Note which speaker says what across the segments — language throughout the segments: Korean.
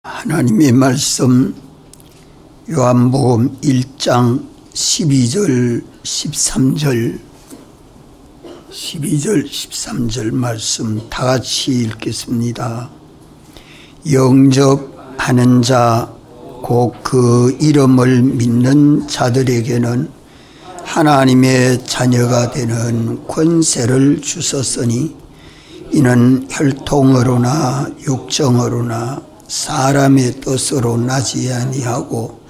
Speaker 1: 하나님의 말씀 요한복음 1장 12절 13절 말씀 다 같이 읽겠습니다. 영접하는 자 곧 그 이름을 믿는 자들에게는 하나님의 자녀가 되는 권세를 주셨으니 이는 혈통으로나 육정으로나 사람의 뜻으로 나지 아니하고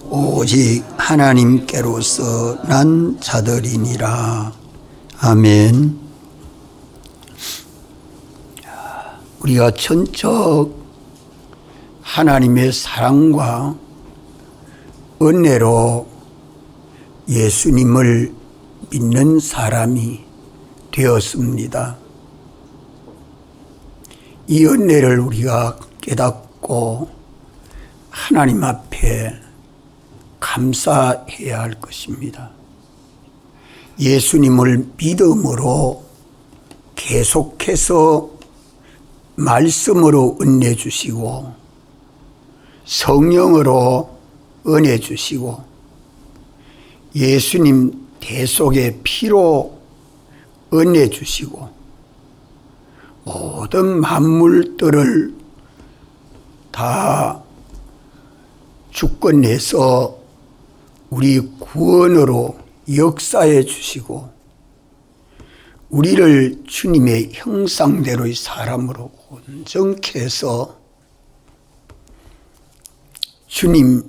Speaker 1: 오직 하나님께로서 난 자들이니라. 아멘. 우리가 천적 하나님의 사랑과 은혜로 예수님을 믿는 사람이 되었습니다. 이 은혜를 우리가 깨닫고 하나님 앞에 감사해야 할 것입니다. 예수님을 믿음으로 계속해서 말씀으로 은혜 주시고 성령으로 은혜 주시고 예수님 대속의 피로 은혜 주시고 모든 만물들을 다 주권내서 우리 구원으로 역사해 주시고 우리를 주님의 형상대로의 사람으로 온전케 해서 주님과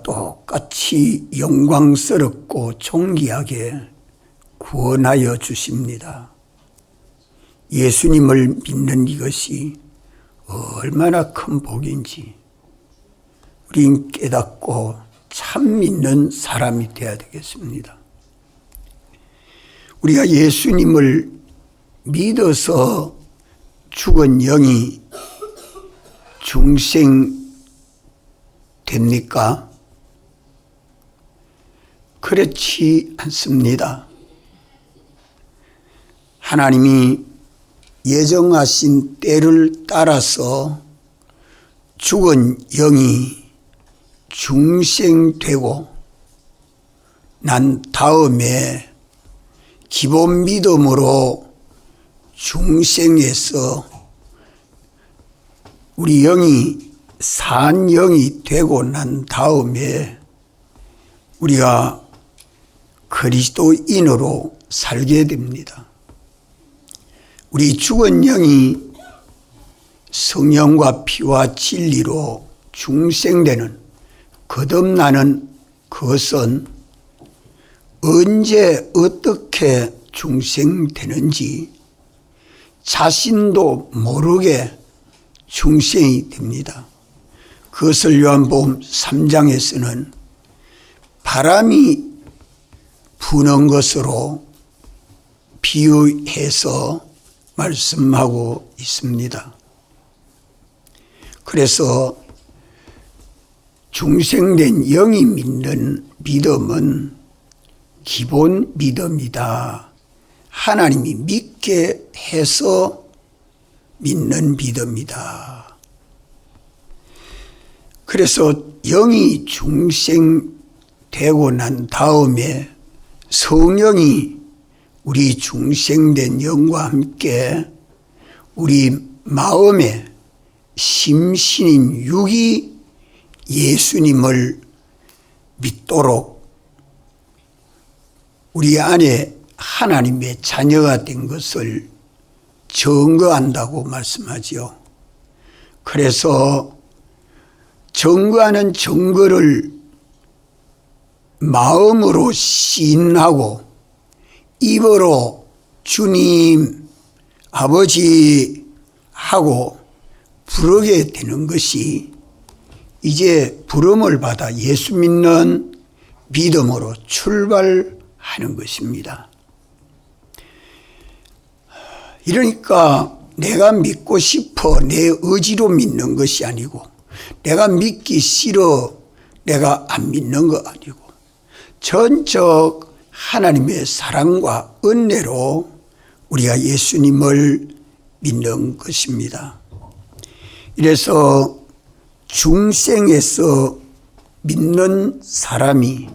Speaker 1: 똑같이 영광스럽고 존귀하게 구원하여 주십니다. 예수님을 믿는 이것이 얼마나 큰 복인지 우린 깨닫고 참 믿는 사람이 되어야 되겠습니다. 우리가 예수님을 믿어서 죽은 영이 중생 됩니까? 그렇지 않습니다. 하나님이 예정하신 때를 따라서 죽은 영이 중생되고 난 다음에 기본 믿음으로 중생에서 우리 영이 산 영이 되고 난 다음에 우리가 그리스도인으로 살게 됩니다. 우리 죽은 영이 성령과 피와 진리로 중생되는 거듭나는 그것은 언제 어떻게 중생되는지 자신도 모르게 중생이 됩니다. 그것을 요한복음 3장에서는 바람이 부는 것으로 비유해서 말씀하고 있습니다. 그래서 중생된 영이 믿는 믿음은 기본 믿음이다. 하나님이 믿게 해서 믿는 믿음이다. 그래서 영이 중생되고 난 다음에 성령이 우리 중생된 영과 함께 우리 마음에 심신인 육이 예수님을 믿도록 우리 안에 하나님의 자녀가 된 것을 증거한다고 말씀하지요. 그래서 증거하는 증거를 마음으로 시인하고 입으로 주님, 아버지 하고 부르게 되는 것이 이제 부름을 받아 예수 믿는 믿음으로 출발하는 것입니다. 이러니까 내가 믿고 싶어 내 의지로 믿는 것이 아니고 내가 믿기 싫어 내가 안 믿는 거 아니고 전적 하나님의 사랑과 은혜로 우리가 예수님을 믿는 것입니다. 이래서 중생에서 믿는 사람이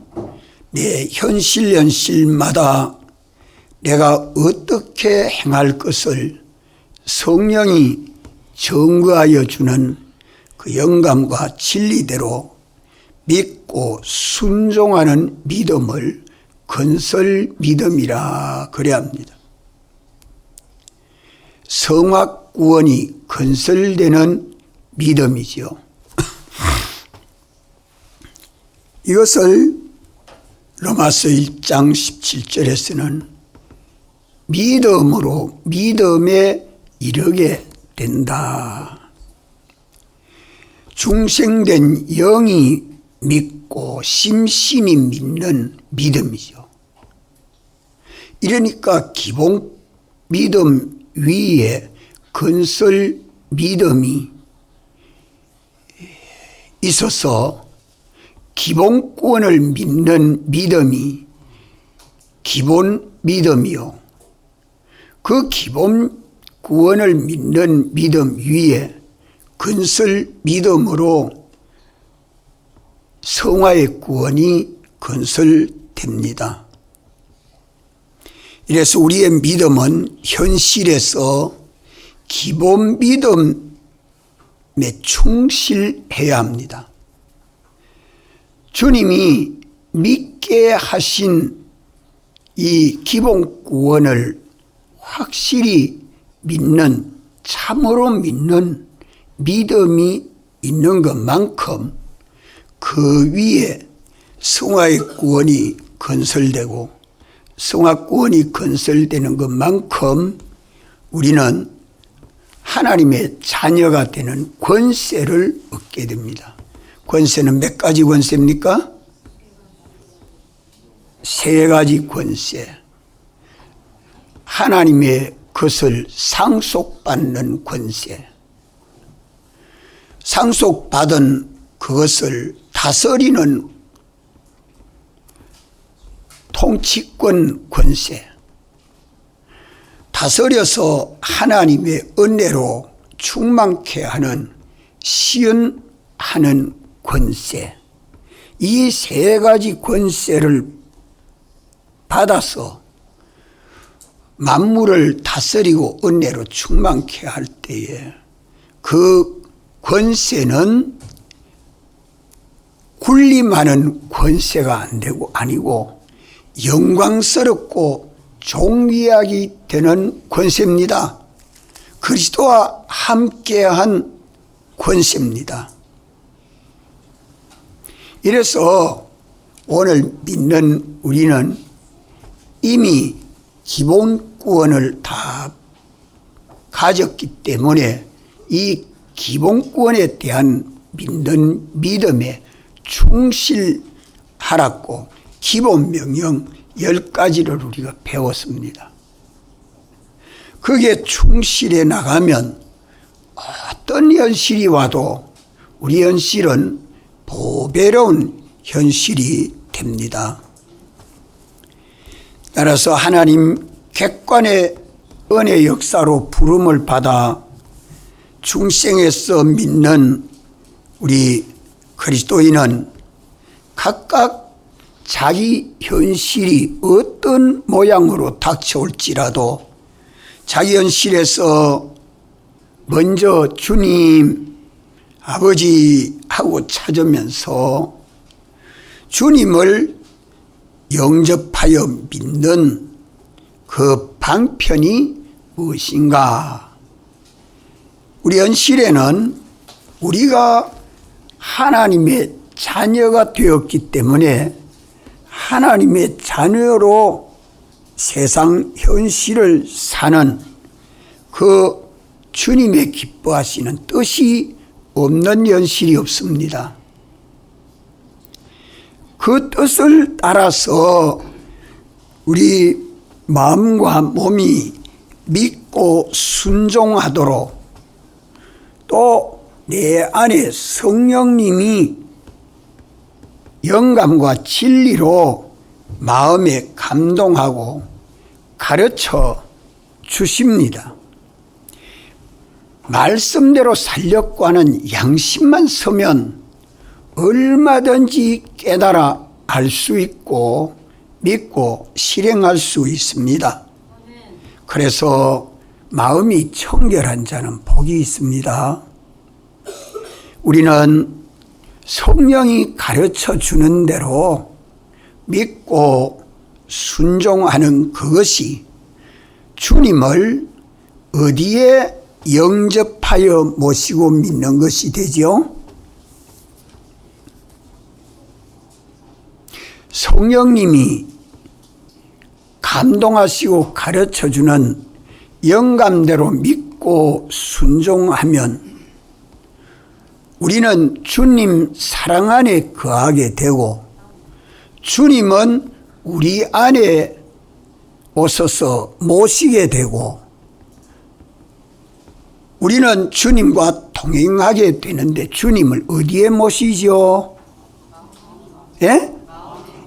Speaker 1: 내 현실마다 내가 어떻게 행할 것을 성령이 증거하여 주는 그 영감과 진리대로 믿고 순종하는 믿음을 건설 믿음이라 그래야 합니다. 성악 구원이 건설되는 믿음이지요. 이것을 로마서 1장 17절에서는 믿음으로 믿음에 이르게 된다. 중생된 영이 믿고 심신이 믿는 믿음이죠. 이러니까 기본 믿음 위에 건설 믿음이 있어서 기본권을 믿는 믿음이 기본 믿음이요. 그 기본 구원을 믿는 믿음 위에 건설 믿음으로 성화의 구원이 건설됩니다. 이래서 우리의 믿음은 현실에서 기본 믿음에 충실해야 합니다. 주님이 믿게 하신 이 기본 구원을 확실히 믿는, 참으로 믿는 믿음이 있는 것만큼 그 위에 성화의 구원이 건설되고 성화 구원이 건설되는 것만큼 우리는 하나님의 자녀가 되는 권세를 얻게 됩니다. 권세는 몇 가지 권세입니까? 세 가지 권세. 하나님의 것을 상속받는 권세. 상속받은 그것을 다스리는 통치권 권세. 다스려서 하나님의 은혜로 충만케 하는 시은하는 권세. 이 세 가지 권세를 받아서 만물을 다스리고 은혜로 충만케 할 때에 그 권세는 군림하는 권세가 안 되고 아니고 영광스럽고 존귀하게 되는 권세입니다. 그리스도와 함께한 권세입니다. 이래서 오늘 믿는 우리는 이미 기본 구원을 다 가졌기 때문에 이 기본 구원에 대한 믿는 믿음에 충실하라고 기본 명령 10가지를 우리가 배웠습니다. 그게 충실해 나가면 어떤 현실이 와도 우리 현실은 보배로운 현실이 됩니다. 따라서 하나님 객관의 은혜 역사로 부름을 받아 중생에서 믿는 우리 그리스도인은 각각 자기 현실이 어떤 모양으로 닥쳐올지라도 자기 현실에서 먼저 주님, 아버지 하고 찾으면서 주님을 영접하여 믿는 그 방편이 무엇인가? 우리 현실에는 우리가 하나님의 자녀가 되었기 때문에 하나님의 자녀로 세상 현실을 사는 그 주님의 기뻐하시는 뜻이 없는 현실이 없습니다. 그 뜻을 따라서 우리 마음과 몸이 믿고 순종하도록 또 내 안에 성령님이 영감과 진리로 마음에 감동하고 가르쳐 주십니다. 말씀대로 살려고 하는 양심만 서면 얼마든지 깨달아 알 수 있고 믿고 실행할 수 있습니다. 그래서 마음이 청결한 자는 복이 있습니다. 우리는 성령이 가르쳐 주는 대로 믿고 순종하는 그것이 주님을 어디에 영접하여 모시고 믿는 것이 되죠? 성령님이 감동하시고 가르쳐주는 영감대로 믿고 순종하면 우리는 주님 사랑 안에 거하게 되고 주님은 우리 안에 오셔서 모시게 되고 우리는 주님과 동행하게 되는데 주님을 어디에 모시죠? 예?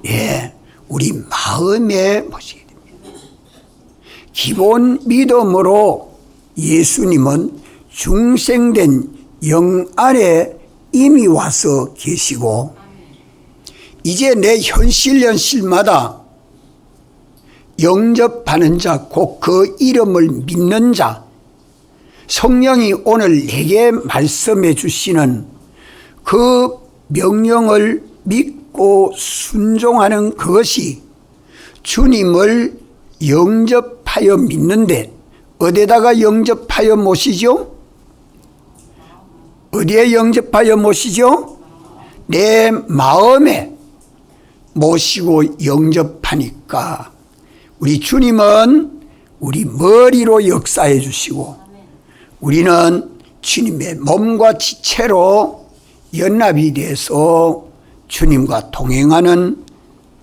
Speaker 1: 예, 우리 마음에 모시게 됩니다. 기본 믿음으로 예수님은 중생된 영 안에 이미 와서 계시고 이제 내 현실마다 영접하는 자, 곧 그 이름을 믿는 자, 성령이 오늘 내게 말씀해 주시는 그 명령을 믿고 순종하는 그것이 주님을 영접하여 믿는데 어디에다가 영접하여 모시죠? 어디에 영접하여 모시죠? 내 마음에 모시고 영접하니까 우리 주님은 우리 머리로 역사해 주시고 우리는 주님의 몸과 지체로 연합이 돼서 주님과 동행하는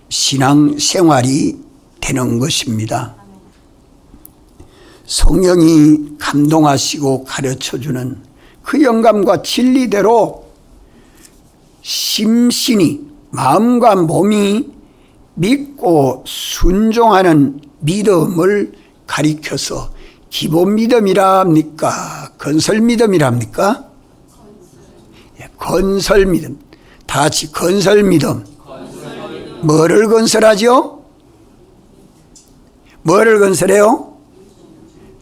Speaker 1: 신앙생활이 되는 것입니다. 성령이 감동하시고 가르쳐주는 그 영감과 진리대로 심신이 마음과 몸이 믿고 순종하는 믿음을 가리켜서 기본 믿음이라 합니까? 건설 믿음이라 합니까? 건설 믿음. 다 같이 건설 믿음. 뭐를 건설하죠? 뭐를 건설해요?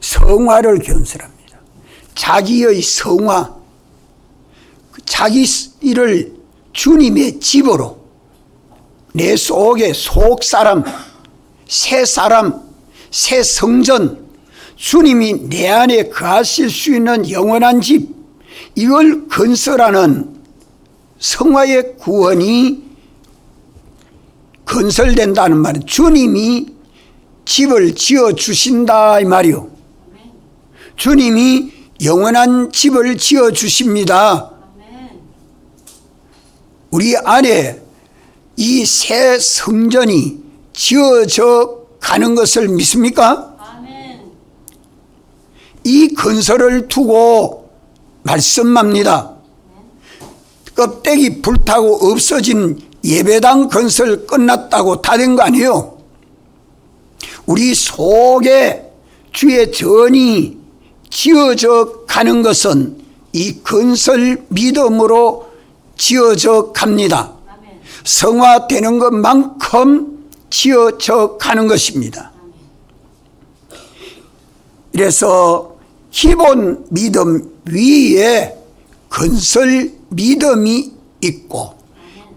Speaker 1: 성화를 건설합니다. 자기의 성화, 자기 일을 주님의 집으로 내 속에 속사람, 새 사람, 새 성전, 주님이 내 안에 거하실 수 있는 영원한 집, 이걸 건설하는 성화의 구원이 건설된다는 말은 주님이 집을 지어주신다 이 말이요. 주님이 영원한 집을 지어주십니다. 우리 안에 이 새 성전이 지어져 가는 것을 믿습니까? 이 건설을 두고 말씀합니다. 껍데기 불타고 없어진 예배당 건설 끝났다고 다 된 거 아니에요. 우리 속에 주의 전이 지어져 가는 것은 이 건설 믿음으로 지어져 갑니다. 성화되는 것만큼 지어져 가는 것입니다. 그래서 기본 믿음 위에 건설 믿음이 있고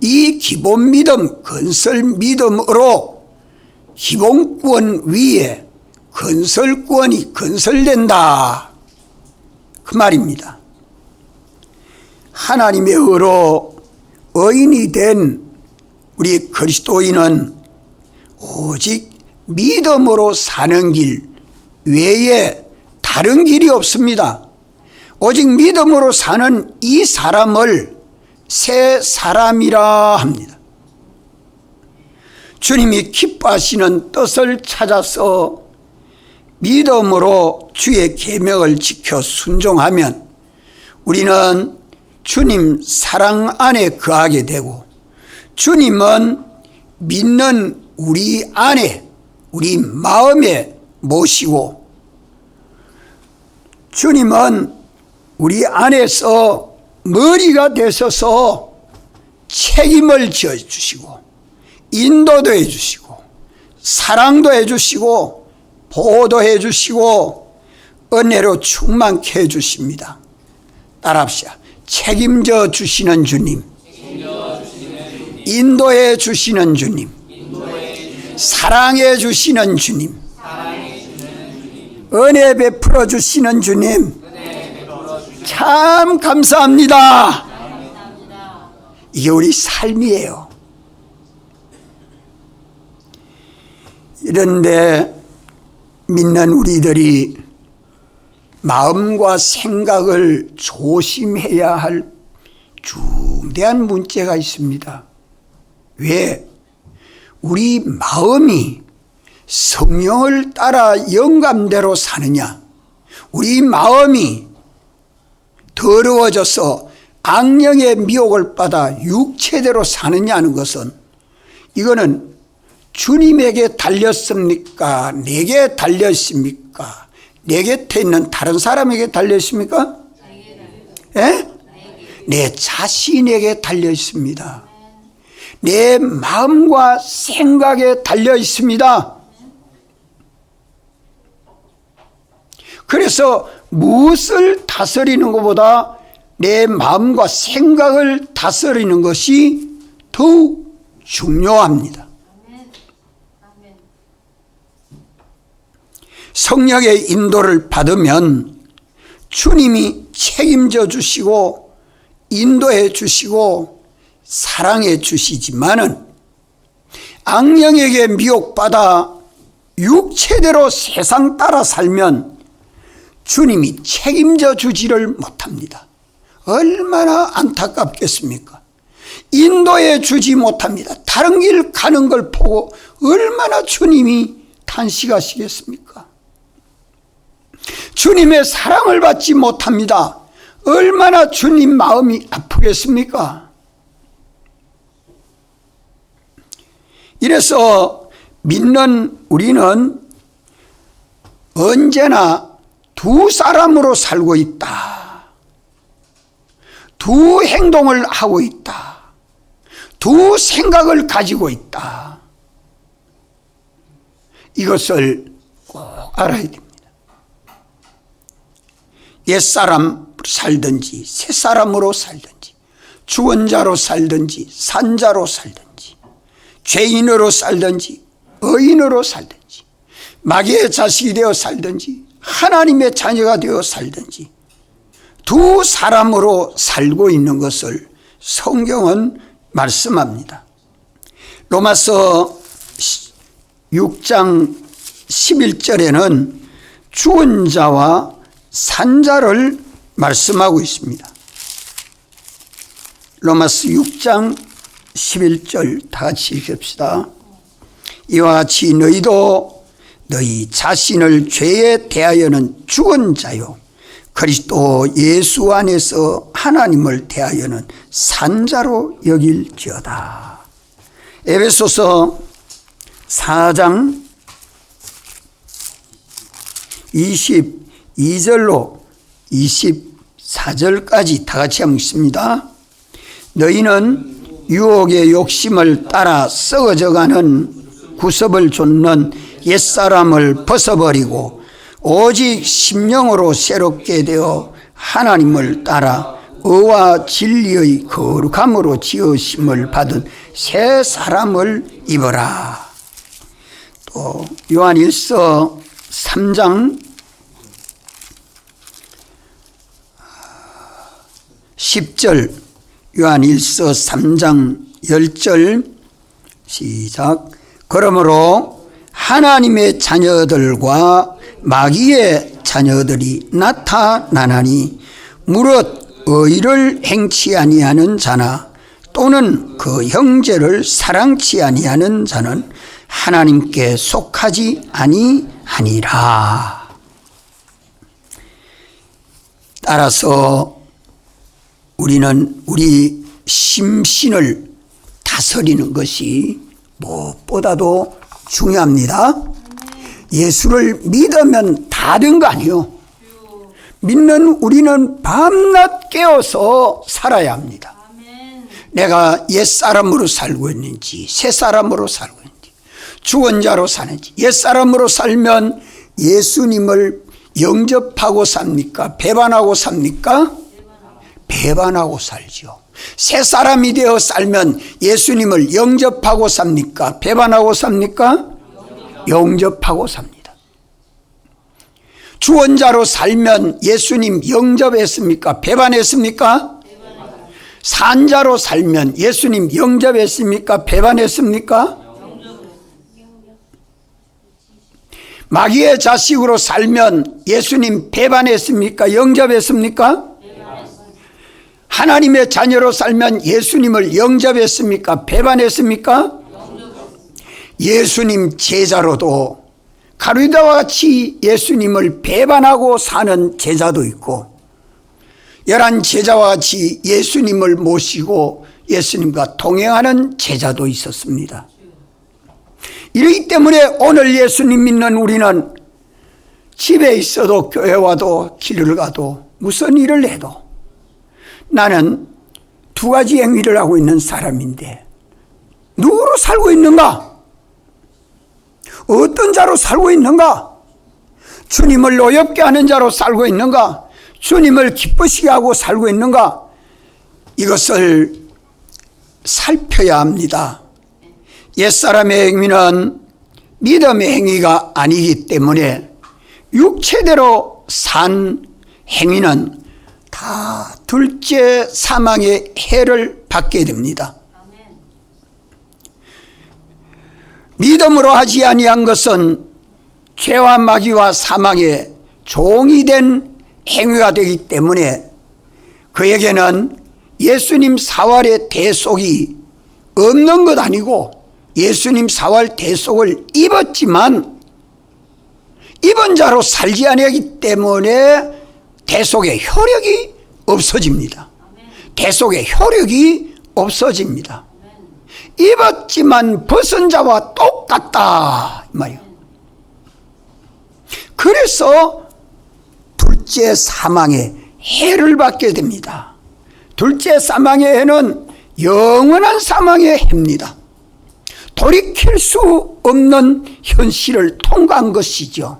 Speaker 1: 이 기본 믿음, 건설 믿음으로 기본구원 위에 건설구원이 건설된다 그 말입니다. 하나님의 의로 의인이 된 우리 그리스도인은 오직 믿음으로 사는 길 외에 다른 길이 없습니다. 오직 믿음으로 사는 이 사람을 새 사람이라 합니다. 주님이 기뻐하시는 뜻을 찾아서 믿음으로 주의 계명을 지켜 순종하면 우리는 주님 사랑 안에 거하게 되고 주님은 믿는 우리 안에 우리 마음에 모시고 주님은 우리 안에서 머리가 되셔서 책임을 져주시고 인도도 해주시고 사랑도 해주시고 보호도 해주시고 은혜로 충만케 해주십니다. 따라합시다. 책임져 주시는 주님, 인도해 주시는 주님, 사랑해 주시는 주님, 은혜 베풀어 주시는 주님, 참 감사합니다. 이게 우리 삶이에요. 이런데 믿는 우리들이 마음과 생각을 조심해야 할 중대한 문제가 있습니다. 왜? 우리 마음이 성령을 따라 영감대로 사느냐, 우리 마음이 더러워져서 악령의 미혹을 받아 육체대로 사느냐는 것은, 이거는 주님에게 달렸습니까? 내게 달렸습니까? 내 곁에 있는 다른 사람에게 달렸습니까? 예? 내 자신에게 달려 있습니다. 내 마음과 생각에 달려 있습니다. 그래서 무엇을 다스리는 것보다 내 마음과 생각을 다스리는 것이 더욱 중요합니다. 성령의 인도를 받으면 주님이 책임져 주시고 인도해 주시고 사랑해 주시지만은, 악령에게 미혹받아 육체대로 세상 따라 살면 주님이 책임져 주지를 못합니다. 얼마나 안타깝겠습니까? 인도해 주지 못합니다. 다른 길 가는 걸 보고 얼마나 주님이 탄식하시겠습니까? 주님의 사랑을 받지 못합니다. 얼마나 주님 마음이 아프겠습니까? 이래서 믿는 우리는 언제나 두 사람으로 살고 있다. 두 행동을 하고 있다. 두 생각을 가지고 있다. 이것을 꼭 알아야 됩니다. 옛사람 살든지 새사람으로 살든지 죽은 자로 살든지 산 자로 살든지 죄인으로 살든지 의인으로 살든지 마귀의 자식이 되어 살든지 하나님의 자녀가 되어 살든지 두 사람으로 살고 있는 것을 성경은 말씀합니다. 로마서 6장 11절에는 죽은 자와 산 자를 말씀하고 있습니다. 로마서 6장 11절 다 같이 읽읍시다. 이와 같이 너희도 너희 자신을 죄에 대하여는 죽은 자요 그리스도 예수 안에서 하나님을 대하여는 산 자로 여길지어다. 에베소서 4장 22절로 24절까지 다 같이 한번 읽습니다. 너희는 유혹의 욕심을 따라 썩어져가는 구습을 좇는 옛사람을 벗어버리고 오직 심령으로 새롭게 되어 하나님을 따라 의와 진리의 거룩함으로 지으심을 받은 새 사람을 입어라. 또 요한일서 3장 10절, 요한일서 3장 10절 시작. 그러므로 하나님의 자녀들과 마귀의 자녀들이 나타나나니 무릇 의를 행치 아니하는 자나 또는 그 형제를 사랑치 아니하는 자는 하나님께 속하지 아니하니라. 따라서 우리는 우리 심신을 다스리는 것이 무엇보다도 중요합니다. 예수를 믿으면 다 된 거 아니에요. 믿는 우리는 밤낮 깨어서 살아야 합니다. 내가 옛사람으로 살고 있는지 새사람으로 살고 있는지 주원자로 사는지. 옛사람으로 살면 예수님을 영접하고 삽니까? 배반하고 삽니까? 배반하고 살죠. 새사람이 되어 살면 예수님을 영접하고 삽니까? 배반하고 삽니까? 영접하고 삽니다. 주원자로 살면 예수님 영접했습니까? 배반했습니까? 산자로 살면 예수님 영접했습니까? 배반했습니까? 마귀의 자식으로 살면 예수님 배반했습니까? 영접했습니까? 하나님의 자녀로 살면 예수님을 영접했습니까? 배반했습니까? 예수님 제자로도 가룟유다와 같이 예수님을 배반하고 사는 제자도 있고 11 제자와 같이 예수님을 모시고 예수님과 동행하는 제자도 있었습니다. 이러기 때문에 오늘 예수님 믿는 우리는 집에 있어도 교회 와도 길을 가도 무슨 일을 해도 나는 두 가지 행위를 하고 있는 사람인데 누구로 살고 있는가? 어떤 자로 살고 있는가? 주님을 노엽게 하는 자로 살고 있는가? 주님을 기쁘시게 하고 살고 있는가? 이것을 살펴야 합니다. 옛사람의 행위는 믿음의 행위가 아니기 때문에 육체대로 산 행위는 다 둘째 사망의 해를 받게 됩니다. 믿음으로 하지 아니한 것은 죄와 마귀와 사망의 종이 된 행위가 되기 때문에 그에게는 예수님 사활의 대속이 없는 것 아니고 예수님 사활 대속을 입었지만 입은 자로 살지 아니하기 때문에 대속의 효력이 없어집니다. 대속의 효력이 없어집니다. 입었지만 벗은 자와 똑같다 이 말이에요. 그래서 둘째 사망의 해를 받게 됩니다. 둘째 사망의 해는 영원한 사망의 해입니다. 돌이킬 수 없는 현실을 통과한 것이죠.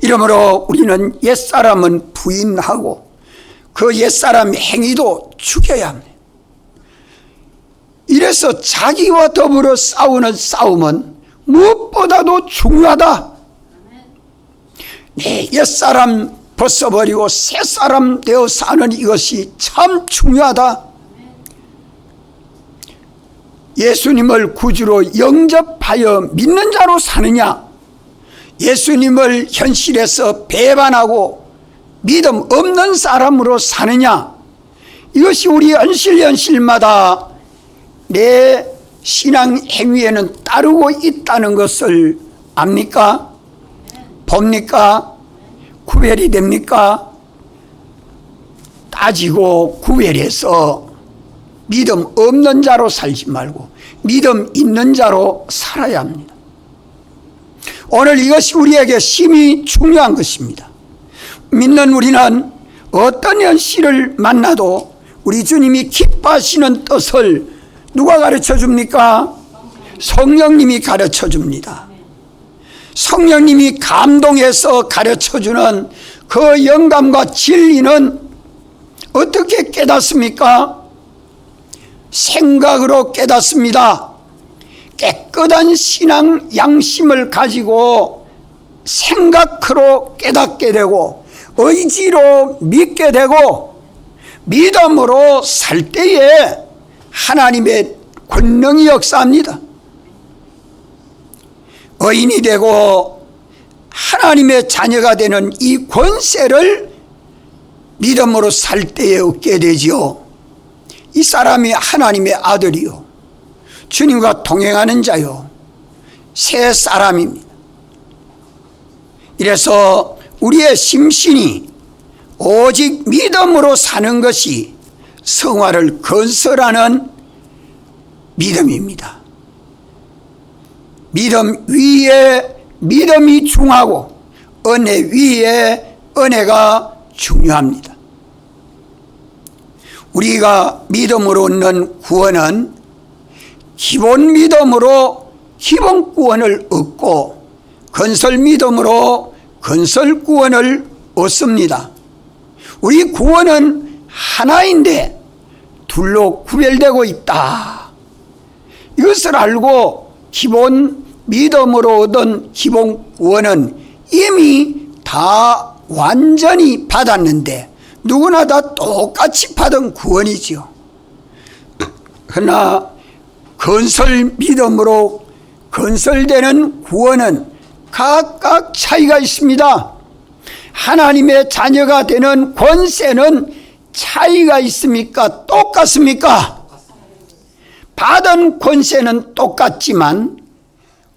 Speaker 1: 이러므로 우리는 옛사람은 부인하고 그 옛사람의 행위도 죽여야 합니다. 이래서 자기와 더불어 싸우는 싸움은 무엇보다도 중요하다. 내 옛사람 벗어버리고 새사람 되어 사는 이것이 참 중요하다. 예수님을 구주로 영접하여 믿는 자로 사느냐, 예수님을 현실에서 배반하고 믿음 없는 사람으로 사느냐, 이것이 우리 현실마다 내 신앙 행위에는 따르고 있다는 것을 압니까? 봅니까? 구별이 됩니까? 따지고 구별해서 믿음 없는 자로 살지 말고 믿음 있는 자로 살아야 합니다. 오늘 이것이 우리에게 심히 중요한 것입니다. 믿는 우리는 어떤 현실을 만나도 우리 주님이 기뻐하시는 뜻을 누가 가르쳐 줍니까? 성령님이 가르쳐 줍니다. 성령님이 감동해서 가르쳐 주는 그 영감과 진리는 어떻게 깨닫습니까? 생각으로 깨닫습니다. 깨끗한 신앙 양심을 가지고 생각으로 깨닫게 되고 의지로 믿게 되고 믿음으로 살 때에 하나님의 권능이 역사합니다. 의인이 되고 하나님의 자녀가 되는 이 권세를 믿음으로 살 때에 얻게 되지요. 이 사람이 하나님의 아들이요 주님과 동행하는 자요 새 사람입니다. 이래서 우리의 심신이 오직 믿음으로 사는 것이 성화를 건설하는 믿음입니다. 믿음 위에 믿음이 중하고 은혜 위에 은혜가 중요합니다. 우리가 믿음으로 얻는 구원은 기본 믿음으로 기본 구원을 얻고 건설 믿음으로 건설 구원을 얻습니다. 우리 구원은 하나인데 둘로 구별되고 있다. 이것을 알고 기본 믿음으로 얻은 기본 구원은 이미 다 완전히 받았는데 누구나 다 똑같이 받은 구원이지요. 그러나 건설 믿음으로 건설되는 구원은 각각 차이가 있습니다. 하나님의 자녀가 되는 권세는 차이가 있습니까? 똑같습니까? 받은 권세는 똑같지만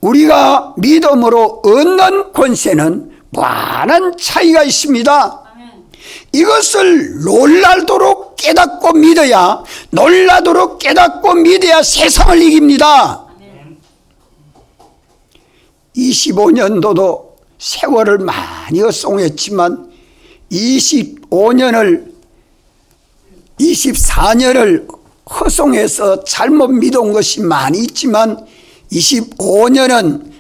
Speaker 1: 우리가 믿음으로 얻는 권세는 무한한 차이가 있습니다. 이것을 놀라도록 깨닫고 믿어야, 놀라도록 깨닫고 믿어야 세상을 이깁니다. 25년도도 세월을 많이 헛송했지만 24년을 허송해서 잘못 믿은 것이 많이 있지만 25년은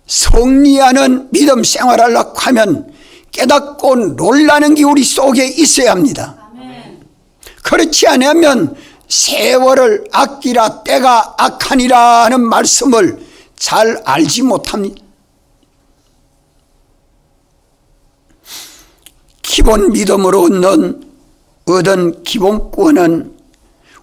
Speaker 1: 성리하는 믿음 생활하려고 하면 깨닫고 놀라는 게 우리 속에 있어야 합니다. 그렇지 않으면 세월을 아끼라 때가 악하니라 하는 말씀을 잘 알지 못합니다. 기본 믿음으로 얻은 기본 구원은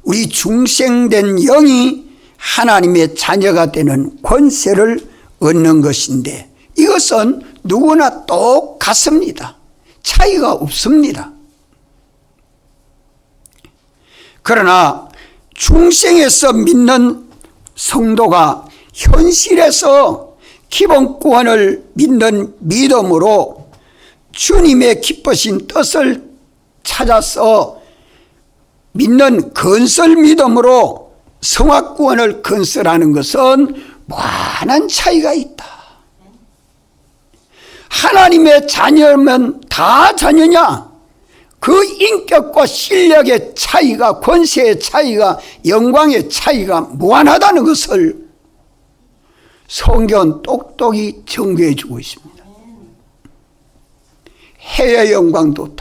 Speaker 1: 우리 중생된 영이 하나님의 자녀가 되는 권세를 얻는 것인데 이것은 누구나 똑같습니다. 차이가 없습니다. 그러나 중생에서 믿는 성도가 현실에서 기본 구원을 믿는 믿음으로 주님의 기쁘신 뜻을 찾아서 믿는 건설 믿음으로 성화구원을 건설하는 것은 무한한 차이가 있다. 하나님의 자녀면 다 자녀냐? 그 인격과 실력의 차이가, 권세의 차이가, 영광의 차이가 무한하다는 것을 성경은 똑똑히 정교해 주고 있습니다. 해의 영광도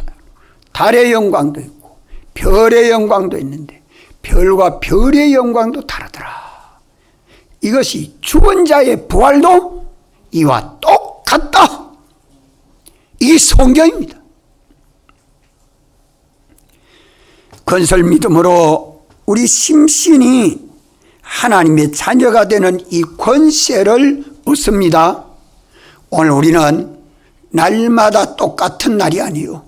Speaker 1: 달의 영광도 있고 별의 영광도 있는데 별과 별의 영광도 다르더라. 이것이 죽은 자의 부활도 이와 똑같다. 이게 성경입니다. 건설 믿음으로 우리 심신이 하나님의 자녀가 되는 이 권세를 얻습니다. 오늘 우리는 날마다 똑같은 날이 아니요,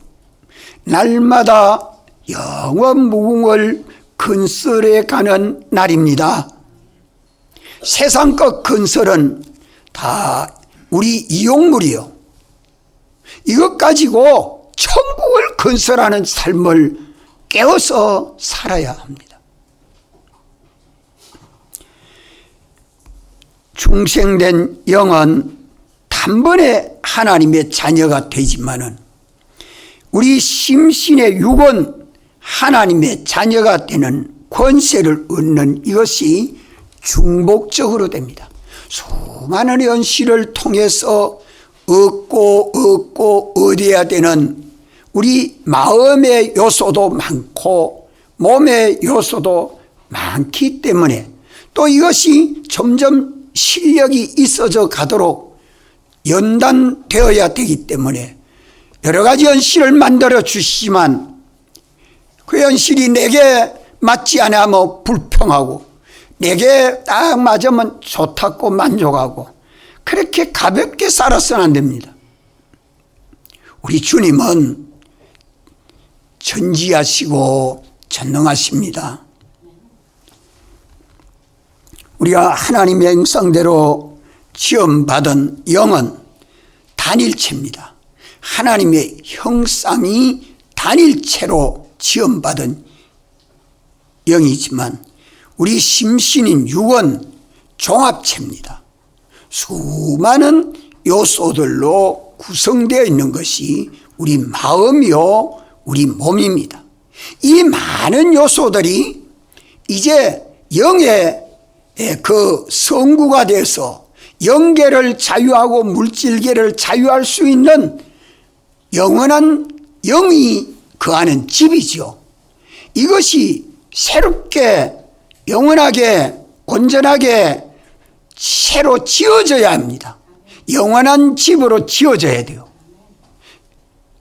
Speaker 1: 날마다 영원 무궁을 건설해 가는 날입니다. 세상 것 건설은 다 우리 이용물이요, 이것 가지고 천국을 건설하는 삶을 깨워서 살아야 합니다. 중생된 영은 단번에 하나님의 자녀가 되지만은 우리 심신의 육은 하나님의 자녀가 되는 권세를 얻는 이것이 중복적으로 됩니다. 수많은 현실을 통해서 얻고 얻어야 되는 우리 마음의 요소도 많고 몸의 요소도 많기 때문에 또 이것이 점점 실력이 있어져 가도록 연단되어야 되기 때문에 여러 가지 현실을 만들어 주시지만 그 현실이 내게 맞지 않으면 불평하고 내게 딱 맞으면 좋다고 만족하고 그렇게 가볍게 살아서는 안 됩니다. 우리 주님은 전지하시고 전능하십니다. 우리가 하나님의 형상대로 지음받은 영은 단일체입니다. 하나님의 형상이 단일체로 지음받은 영이지만 우리 심신인 육은 종합체입니다. 수많은 요소들로 구성되어 있는 것이 우리 마음이요, 우리 몸입니다. 이 많은 요소들이 이제 영의 그 성구가 돼서 영계를 자유하고 물질계를 자유할 수 있는 영원한 영이 거하는 집이죠. 이것이 새롭게 영원하게 온전하게 새로 지어져야 합니다. 영원한 집으로 지어져야 돼요.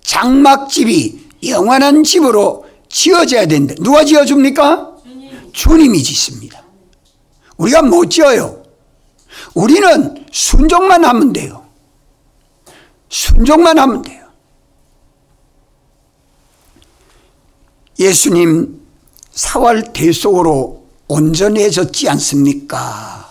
Speaker 1: 장막집이 영원한 집으로 지어져야 되는데 누가 지어줍니까? 주님이 짓습니다. 우리가 못 지어요. 우리는 순종만 하면 돼요. 순종만 하면 돼요. 예수님 사활 대속으로 온전해졌지 않습니까?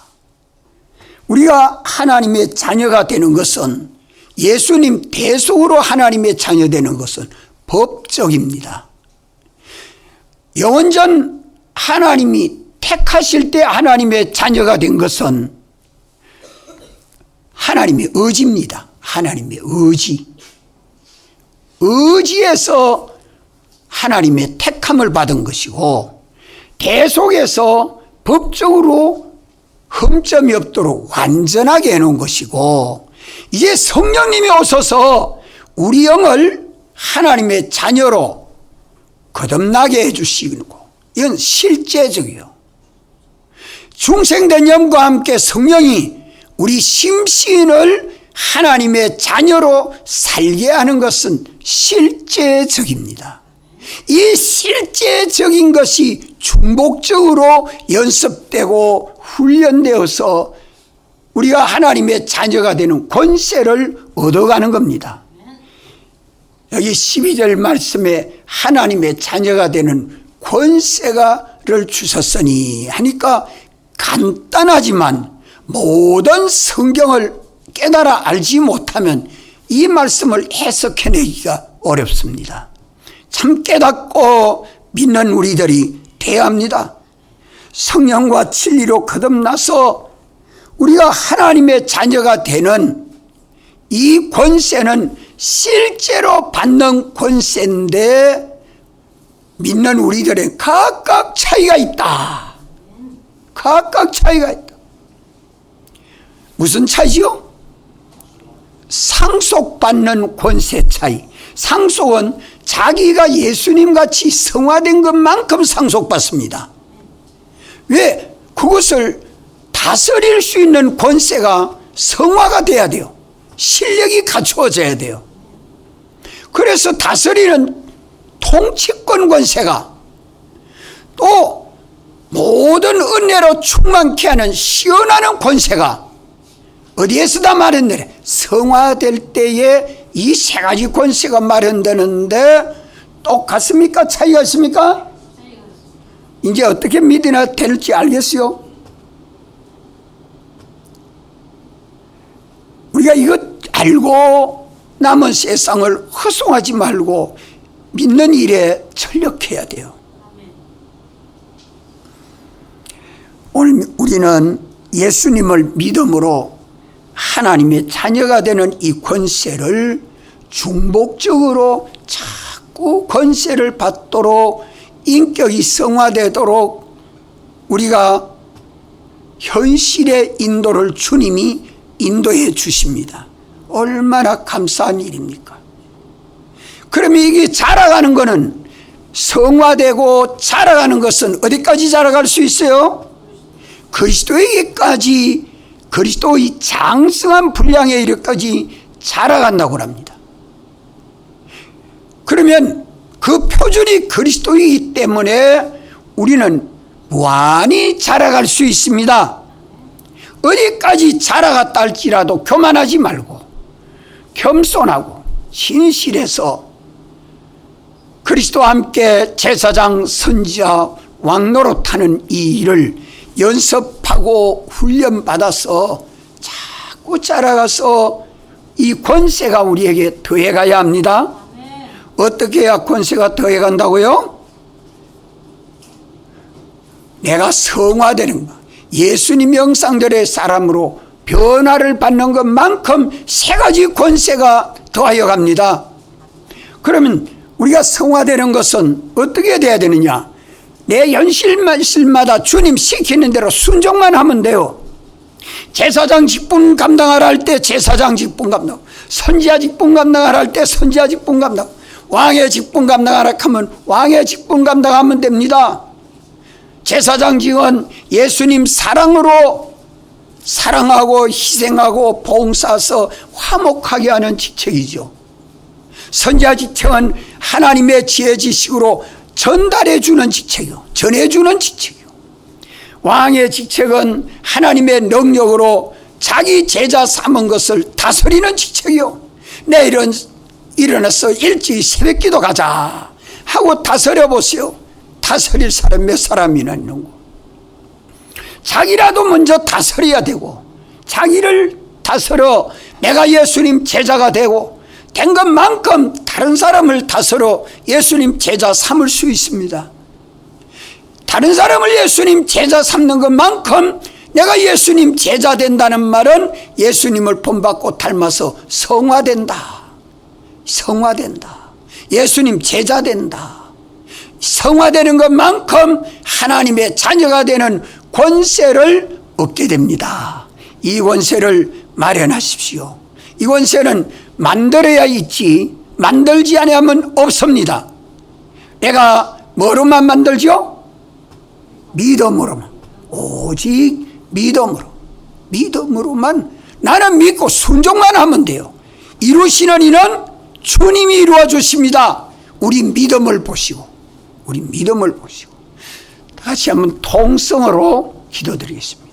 Speaker 1: 우리가 하나님의 자녀가 되는 것은, 예수님 대속으로 하나님의 자녀 되는 것은 법적입니다. 영원전 하나님이 택하실 때 하나님의 자녀가 된 것은 하나님의 의지입니다. 하나님의 의지. 의지에서 하나님의 택함을 받은 것이고, 대속에서 법적으로 흠점이 없도록 완전하게 해놓은 것이고, 이제 성령님이 오셔서 우리 영을 하나님의 자녀로 거듭나게 해주시고, 이건 실제적이요. 중생된 영과 함께 성령이 우리 심신을 하나님의 자녀로 살게 하는 것은 실제적입니다. 이 실제적인 것이 중복적으로 연습되고 훈련되어서 우리가 하나님의 자녀가 되는 권세를 얻어가는 겁니다. 여기 12절 말씀에 하나님의 자녀가 되는 권세가를 주셨으니 하니까 간단하지만 모든 성경을 깨달아 알지 못하면 이 말씀을 해석해내기가 어렵습니다. 참 깨닫고 믿는 우리들이 돼야 합니다. 성령과 진리로 거듭나서 우리가 하나님의 자녀가 되는 이 권세는 실제로 받는 권세인데 믿는 우리들의 각각 차이가 있다. 각각 차이가 있다. 무슨 차이죠? 상속받는 권세 차이. 상속은 자기가 예수님같이 성화된 것만큼 상속받습니다. 왜? 그것을 다스릴 수 있는 권세가 성화가 돼야 돼요. 실력이 갖추어져야 돼요. 그래서 다스리는 통치권 권세가, 또 모든 은혜로 충만케 하는 시원하는 권세가 어디에서다 마련되래? 성화될 때에 이 세 가지 권세가 마련되는데 똑같습니까? 차이가 있습니까? 이제 어떻게 믿으나 될지 알겠어요? 우리가 이것 알고 남은 세상을 허송하지 말고 믿는 일에 전력해야 돼요. 오늘 우리는 예수님을 믿음으로 하나님의 자녀가 되는 이 권세를 중복적으로 자꾸 권세를 받도록 인격이 성화되도록 우리가 현실의 인도를 주님이 인도해 주십니다. 얼마나 감사한 일입니까? 그러면 이게 자라가는 것은, 성화되고 자라가는 것은 어디까지 자라갈 수 있어요? 그리스도에게까지, 그리스도의 장성한 분량에 이르기까지 자라간다고 합니다. 그러면 그 표준이 그리스도이기 때문에 우리는 무한히 자라갈 수 있습니다. 어디까지 자라갔다 할지라도 교만하지 말고 겸손하고 진실해서 그리스도와 함께 제사장, 선지자, 왕노릇하는 이 일을 연습하고 훈련받아서 자꾸 자라가서 이 권세가 우리에게 더해가야 합니다. 어떻게 해야 권세가 더해간다고요? 내가 성화되는 것, 예수님 형상들의 사람으로 변화를 받는 것만큼 세 가지 권세가 더하여 갑니다. 그러면 우리가 성화되는 것은 어떻게 돼야 되느냐? 내 연실마다 주님 시키는 대로 순종만 하면 돼요. 제사장 직분 감당하라 할 때 제사장 직분 감당, 선지자 직분 감당하라 할 때 선지자 직분 감당, 왕의 직분 감당하라 하면 왕의 직분 감당하면 됩니다. 제사장직은 예수님 사랑으로 사랑하고 희생하고 봉사해서 화목하게 하는 직책이죠. 선지자 직책은 하나님의 지혜 지식으로 전달해 주는 직책이요, 전해 주는 직책이요. 왕의 직책은 하나님의 능력으로 자기 제자 삼은 것을 다스리는 직책이요. 내일은 일어나서 일찍 새벽기도 가자 하고 다스려 보세요. 다스릴 사람 몇 사람이나 있는 거. 자기라도 먼저 다스려야 되고, 자기를 다스려 내가 예수님 제자가 되고 된 것만큼 다른 사람을 다스려 예수님 제자 삼을 수 있습니다. 다른 사람을 예수님 제자 삼는 것만큼 내가 예수님 제자 된다는 말은 예수님을 본받고 닮아서 성화된다. 성화된다. 예수님 제자 된다. 성화되는 것만큼 하나님의 자녀가 되는 권세를 얻게 됩니다. 이 권세를 마련하십시오. 이 권세는 만들어야 있지 만들지 아니하면 없습니다. 내가 뭐로만 만들죠? 믿음으로만. 오직 믿음으로만 나는 믿고 순종만 하면 돼요. 이루시는 이는 주님이 이루어 주십니다. 우리 믿음을 보시고 다시 한번 통성으로 기도드리겠습니다.